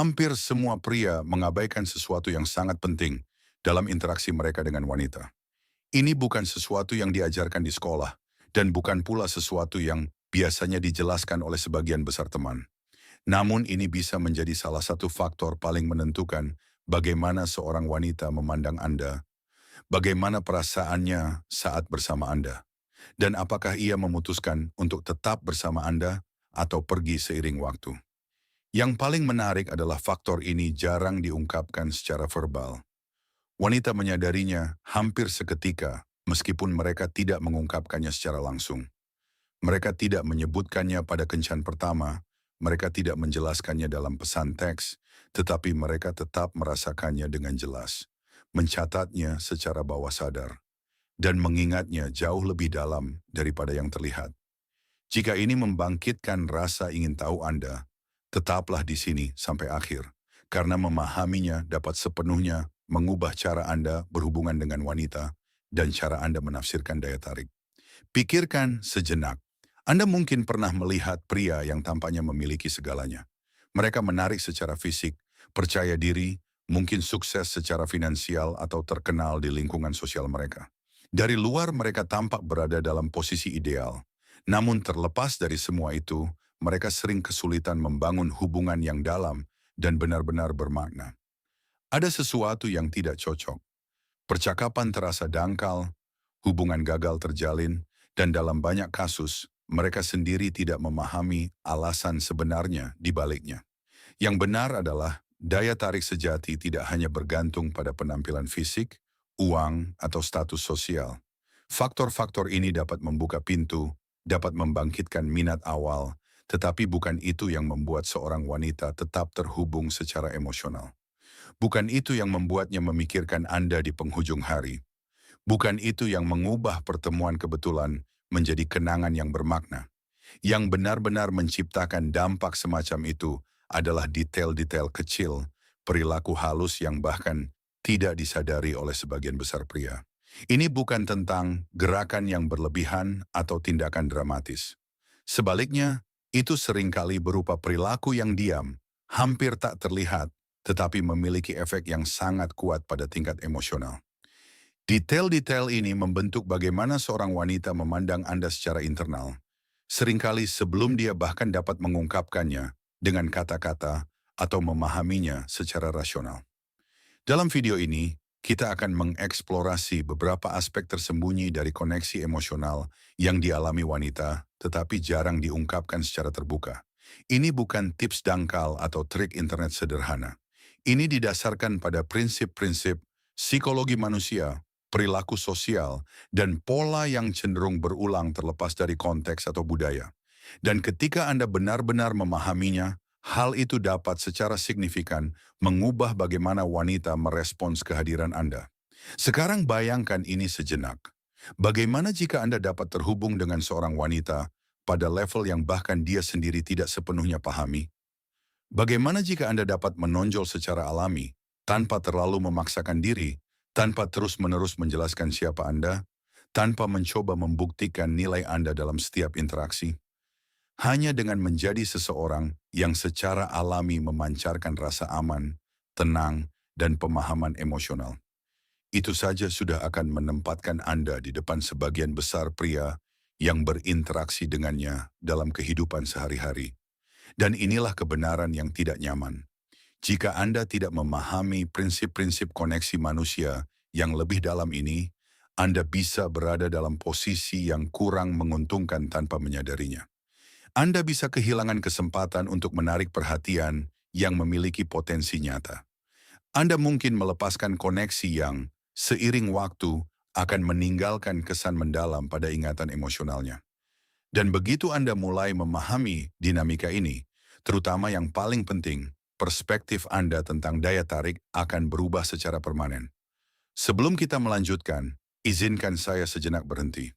Hampir semua pria mengabaikan sesuatu yang sangat penting dalam interaksi mereka dengan wanita. Ini bukan sesuatu yang diajarkan di sekolah, dan bukan pula sesuatu yang biasanya dijelaskan oleh sebagian besar teman. Namun ini bisa menjadi salah satu faktor paling menentukan bagaimana seorang wanita memandang Anda, bagaimana perasaannya saat bersama Anda, dan apakah ia memutuskan untuk tetap bersama Anda atau pergi seiring waktu. Yang paling menarik adalah faktor ini jarang diungkapkan secara verbal. Wanita menyadarinya hampir seketika, meskipun mereka tidak mengungkapkannya secara langsung. Mereka tidak menyebutkannya pada kencan pertama, mereka tidak menjelaskannya dalam pesan teks, tetapi mereka tetap merasakannya dengan jelas, mencatatnya secara bawah sadar, dan mengingatnya jauh lebih dalam daripada yang terlihat. Jika ini membangkitkan rasa ingin tahu Anda, tetaplah di sini sampai akhir, karena memahaminya dapat sepenuhnya mengubah cara Anda berhubungan dengan wanita dan cara Anda menafsirkan daya tarik. Pikirkan sejenak. Anda mungkin pernah melihat pria yang tampaknya memiliki segalanya. Mereka menarik secara fisik, percaya diri, mungkin sukses secara finansial atau terkenal di lingkungan sosial mereka. Dari luar mereka tampak berada dalam posisi ideal. Namun terlepas dari semua itu, mereka sering kesulitan membangun hubungan yang dalam dan benar-benar bermakna. Ada sesuatu yang tidak cocok. Percakapan terasa dangkal, hubungan gagal terjalin, dan dalam banyak kasus, mereka sendiri tidak memahami alasan sebenarnya di baliknya. Yang benar adalah daya tarik sejati tidak hanya bergantung pada penampilan fisik, uang, atau status sosial. Faktor-faktor ini dapat membuka pintu, dapat membangkitkan minat awal, tetapi bukan itu yang membuat seorang wanita tetap terhubung secara emosional. Bukan itu yang membuatnya memikirkan Anda di penghujung hari. Bukan itu yang mengubah pertemuan kebetulan menjadi kenangan yang bermakna. Yang benar-benar menciptakan dampak semacam itu adalah detail-detail kecil, perilaku halus yang bahkan tidak disadari oleh sebagian besar pria. Ini bukan tentang gerakan yang berlebihan atau tindakan dramatis. Sebaliknya, itu seringkali berupa perilaku yang diam, hampir tak terlihat, tetapi memiliki efek yang sangat kuat pada tingkat emosional. Detail-detail ini membentuk bagaimana seorang wanita memandang Anda secara internal. Seringkali sebelum dia bahkan dapat mengungkapkannya dengan kata-kata atau memahaminya secara rasional. Dalam video ini, kita akan mengeksplorasi beberapa aspek tersembunyi dari koneksi emosional yang dialami wanita, tetapi jarang diungkapkan secara terbuka. Ini bukan tips dangkal atau trik internet sederhana. Ini didasarkan pada prinsip-prinsip psikologi manusia, perilaku sosial, dan pola yang cenderung berulang terlepas dari konteks atau budaya. Dan ketika Anda benar-benar memahaminya, hal itu dapat secara signifikan mengubah bagaimana wanita merespons kehadiran Anda. Sekarang bayangkan ini sejenak. Bagaimana jika Anda dapat terhubung dengan seorang wanita pada level yang bahkan dia sendiri tidak sepenuhnya pahami? Bagaimana jika Anda dapat menonjol secara alami, tanpa terlalu memaksakan diri, tanpa terus-menerus menjelaskan siapa Anda, tanpa mencoba membuktikan nilai Anda dalam setiap interaksi? Hanya dengan menjadi seseorang yang secara alami memancarkan rasa aman, tenang, dan pemahaman emosional. Itu saja sudah akan menempatkan Anda di depan sebagian besar pria yang berinteraksi dengannya dalam kehidupan sehari-hari. Dan inilah kebenaran yang tidak nyaman. Jika Anda tidak memahami prinsip-prinsip koneksi manusia yang lebih dalam ini, Anda bisa berada dalam posisi yang kurang menguntungkan tanpa menyadarinya. Anda bisa kehilangan kesempatan untuk menarik perhatian yang memiliki potensi nyata. Anda mungkin melepaskan koneksi yang, seiring waktu, akan meninggalkan kesan mendalam pada ingatan emosionalnya. Dan begitu Anda mulai memahami dinamika ini, terutama yang paling penting, perspektif Anda tentang daya tarik akan berubah secara permanen. Sebelum kita melanjutkan, izinkan saya sejenak berhenti.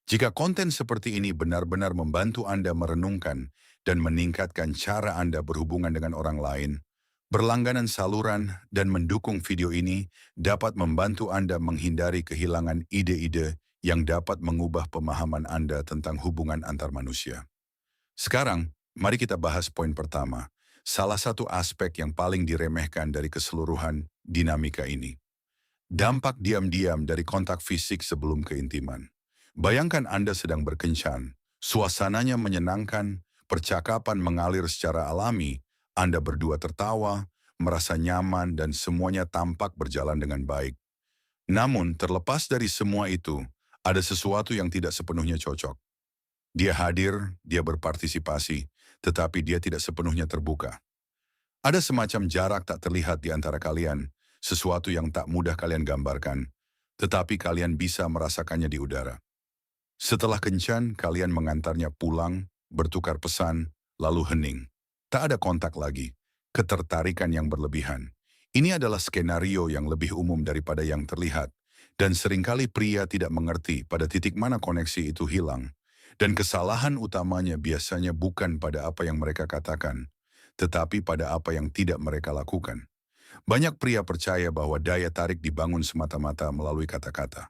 Jika konten seperti ini benar-benar membantu Anda merenungkan dan meningkatkan cara Anda berhubungan dengan orang lain, berlangganan saluran dan mendukung video ini dapat membantu Anda menghindari kehilangan ide-ide yang dapat mengubah pemahaman Anda tentang hubungan antar manusia. Sekarang, mari kita bahas poin pertama. Salah satu aspek yang paling diremehkan dari keseluruhan dinamika ini. Dampak diam-diam dari kontak fisik sebelum keintiman. Bayangkan Anda sedang berkencan, suasananya menyenangkan, percakapan mengalir secara alami, Anda berdua tertawa, merasa nyaman dan semuanya tampak berjalan dengan baik. Namun, terlepas dari semua itu, ada sesuatu yang tidak sepenuhnya cocok. Dia hadir, dia berpartisipasi, tetapi dia tidak sepenuhnya terbuka. Ada semacam jarak tak terlihat di antara kalian, sesuatu yang tak mudah kalian gambarkan, tetapi kalian bisa merasakannya di udara. Setelah kencan, kalian mengantarnya pulang, bertukar pesan, lalu hening. Tak ada kontak lagi, ketertarikan yang berlebihan. Ini adalah skenario yang lebih umum daripada yang terlihat, dan seringkali pria tidak mengerti pada titik mana koneksi itu hilang. Dan kesalahan utamanya biasanya bukan pada apa yang mereka katakan, tetapi pada apa yang tidak mereka lakukan. Banyak pria percaya bahwa daya tarik dibangun semata-mata melalui kata-kata.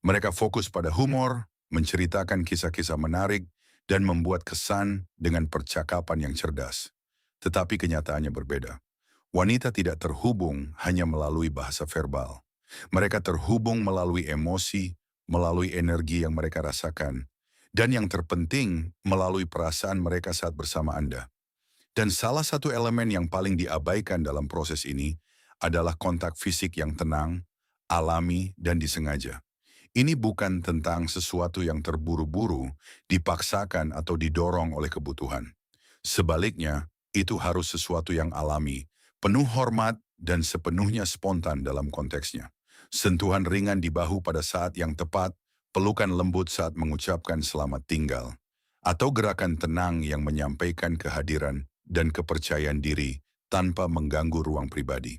Mereka fokus pada humor, menceritakan kisah-kisah menarik, dan membuat kesan dengan percakapan yang cerdas. Tetapi kenyataannya berbeda. Wanita tidak terhubung hanya melalui bahasa verbal. Mereka terhubung melalui emosi, melalui energi yang mereka rasakan, dan yang terpenting melalui perasaan mereka saat bersama Anda. Dan salah satu elemen yang paling diabaikan dalam proses ini adalah kontak fisik yang tenang, alami, dan disengaja. Ini bukan tentang sesuatu yang terburu-buru, dipaksakan atau didorong oleh kebutuhan. Sebaliknya, itu harus sesuatu yang alami, penuh hormat, dan sepenuhnya spontan dalam konteksnya. Sentuhan ringan di bahu pada saat yang tepat, pelukan lembut saat mengucapkan selamat tinggal, atau gerakan tenang yang menyampaikan kehadiran dan kepercayaan diri tanpa mengganggu ruang pribadi.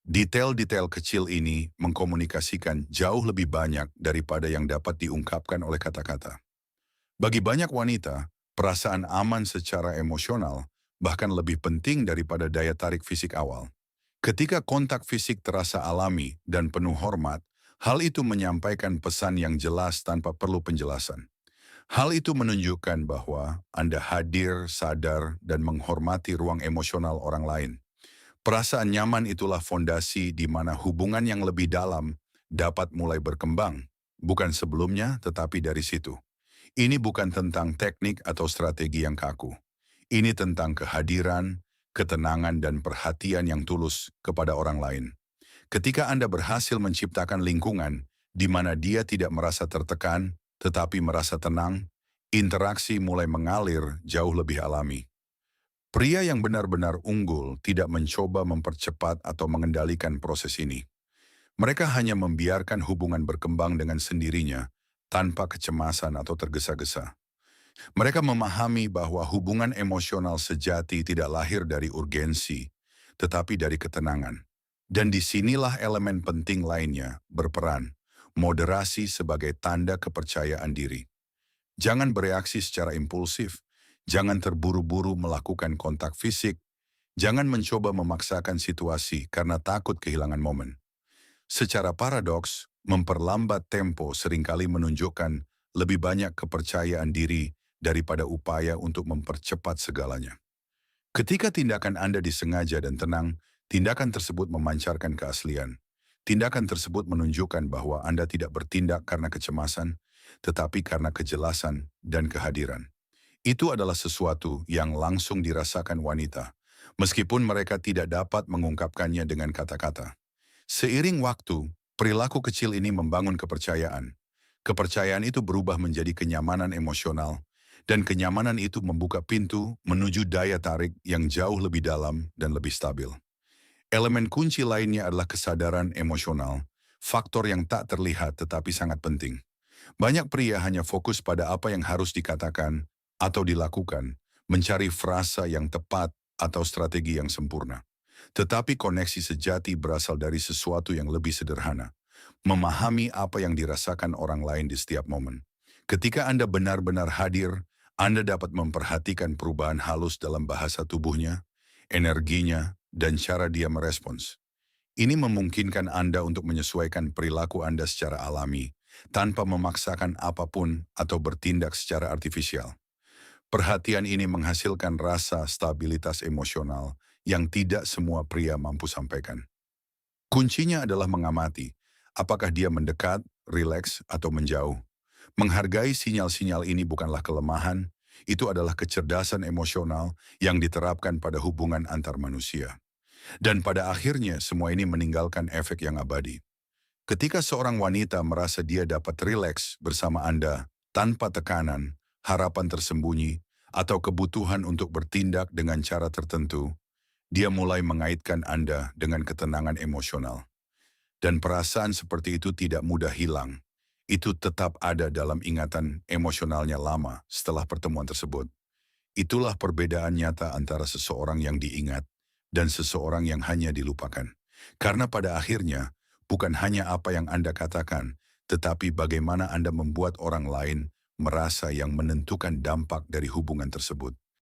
Detail-detail kecil ini mengkomunikasikan jauh lebih banyak daripada yang dapat diungkapkan oleh kata-kata. Bagi banyak wanita, perasaan aman secara emosional bahkan lebih penting daripada daya tarik fisik awal. Ketika kontak fisik terasa alami dan penuh hormat, hal itu menyampaikan pesan yang jelas tanpa perlu penjelasan. Hal itu menunjukkan bahwa Anda hadir, sadar, dan menghormati ruang emosional orang lain. Perasaan nyaman itulah fondasi di mana hubungan yang lebih dalam dapat mulai berkembang, bukan sebelumnya tetapi dari situ. Ini bukan tentang teknik atau strategi yang kaku. Ini tentang kehadiran, ketenangan, dan perhatian yang tulus kepada orang lain. Ketika Anda berhasil menciptakan lingkungan di mana dia tidak merasa tertekan, tetapi merasa tenang, interaksi mulai mengalir jauh lebih alami. Pria yang benar-benar unggul tidak mencoba mempercepat atau mengendalikan proses ini. Mereka hanya membiarkan hubungan berkembang dengan sendirinya, tanpa kecemasan atau tergesa-gesa. Mereka memahami bahwa hubungan emosional sejati tidak lahir dari urgensi, tetapi dari ketenangan. Dan disinilah elemen penting lainnya berperan, moderasi sebagai tanda kepercayaan diri. Jangan bereaksi secara impulsif, jangan terburu-buru melakukan kontak fisik, jangan mencoba memaksakan situasi karena takut kehilangan momen. Secara paradoks, memperlambat tempo seringkali menunjukkan lebih banyak kepercayaan diri daripada upaya untuk mempercepat segalanya. Ketika tindakan Anda disengaja dan tenang, tindakan tersebut memancarkan keaslian. Tindakan tersebut menunjukkan bahwa Anda tidak bertindak karena kecemasan, tetapi karena kejelasan dan kehadiran. Itu adalah sesuatu yang langsung dirasakan wanita, meskipun mereka tidak dapat mengungkapkannya dengan kata-kata. Seiring waktu, perilaku kecil ini membangun kepercayaan. Kepercayaan itu berubah menjadi kenyamanan emosional, dan kenyamanan itu membuka pintu menuju daya tarik yang jauh lebih dalam dan lebih stabil. Elemen kunci lainnya adalah kesadaran emosional, faktor yang tak terlihat tetapi sangat penting. Banyak pria hanya fokus pada apa yang harus dikatakan atau dilakukan, mencari frasa yang tepat atau strategi yang sempurna. Tetapi koneksi sejati berasal dari sesuatu yang lebih sederhana, memahami apa yang dirasakan orang lain di setiap momen. Ketika Anda benar-benar hadir, Anda dapat memperhatikan perubahan halus dalam bahasa tubuhnya, energinya, dan cara dia merespons. Ini memungkinkan Anda untuk menyesuaikan perilaku Anda secara alami, tanpa memaksakan apapun atau bertindak secara artifisial. Perhatian ini menghasilkan rasa stabilitas emosional yang tidak semua pria mampu sampaikan. Kuncinya adalah mengamati, apakah dia mendekat, rileks, atau menjauh. Menghargai sinyal-sinyal ini bukanlah kelemahan, itu adalah kecerdasan emosional yang diterapkan pada hubungan antar manusia. Dan pada akhirnya semua ini meninggalkan efek yang abadi. Ketika seorang wanita merasa dia dapat rileks bersama Anda tanpa tekanan, harapan tersembunyi, atau kebutuhan untuk bertindak dengan cara tertentu, dia mulai mengaitkan Anda dengan ketenangan emosional. Dan perasaan seperti itu tidak mudah hilang. Itu tetap ada dalam ingatan emosionalnya lama setelah pertemuan tersebut. Itulah perbedaan nyata antara seseorang yang diingat dan seseorang yang hanya dilupakan. Karena pada akhirnya, bukan hanya apa yang Anda katakan, tetapi bagaimana Anda membuat orang lain merasa yang menentukan dampak dari hubungan tersebut.